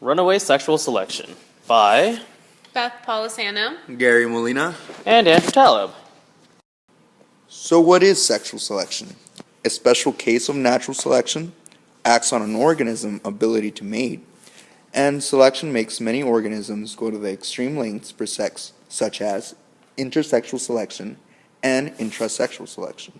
Runaway Sexual Selection by Beth Polisano. Gary Molina. and Andrew Taleb. So what is sexual selection? A special case of natural selection, acts on an organism's ability to mate, and selection makes many organisms go to the extreme lengths for sex, such as intersexual selection and intrasexual selection.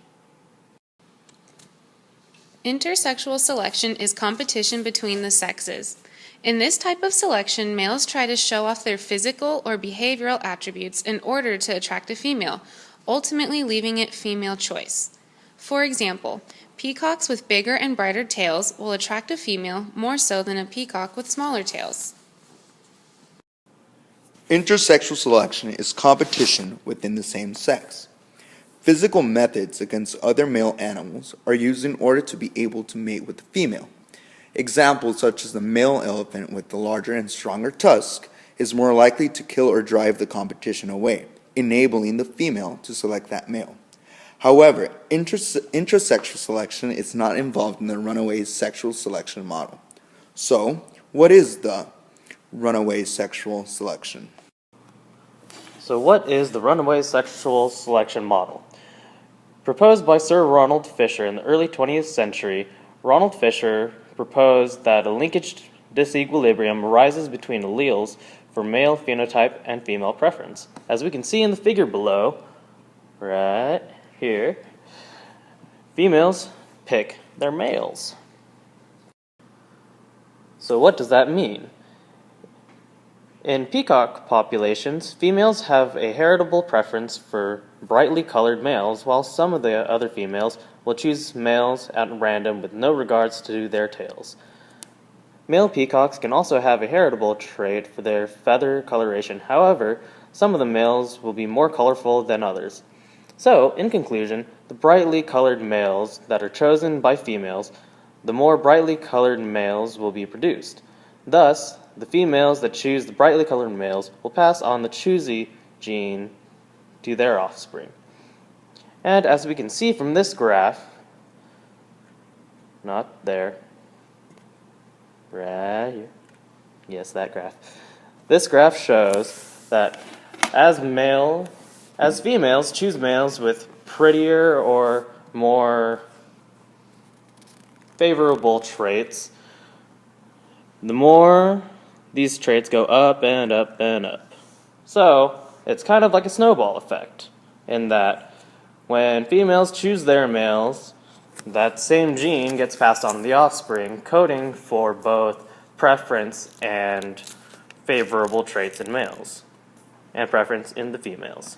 Intersexual selection is competition between the sexes. In this type of selection, males try to show off their physical or behavioral attributes in order to attract a female, ultimately leaving it female choice. For example, peacocks with bigger and brighter tails will attract a female more so than a peacock with smaller tails. Intersexual selection is competition within the same sex. Physical methods against other male animals are used in order to be able to mate with the female. Examples such as the male elephant with the larger and stronger tusk is more likely to kill or drive the competition away, enabling the female to select that male. However, intrasexual selection is not involved in the runaway sexual selection model. So, what is the runaway sexual selection? So what is the runaway sexual selection model? Proposed by Sir Ronald Fisher in the early 20th century, Ronald Fisher proposed that a linkage disequilibrium arises between alleles for male phenotype and female preference. As we can see in the figure below, right here, females pick their males. So what does that mean? In peacock populations, females have a heritable preference for brightly colored males, while some of the other females will choose males at random with no regards to their tails. Male peacocks can also have a heritable trait for their feather coloration. However, some of the males will be more colorful than others. So, in conclusion, the brightly colored males that are chosen by females, the more brightly colored males will be produced. Thus, the females that choose the brightly colored males will pass on the choosy gene to their offspring. And as we can see from this graph, not there, right here, yes, that graph. This graph shows that as females choose males with prettier or more favorable traits, the more these traits go up and up and up. So, it's kind of like a snowball effect, in that when females choose their males, that same gene gets passed on to the offspring, coding for both preference and favorable traits in males, and preference in the females.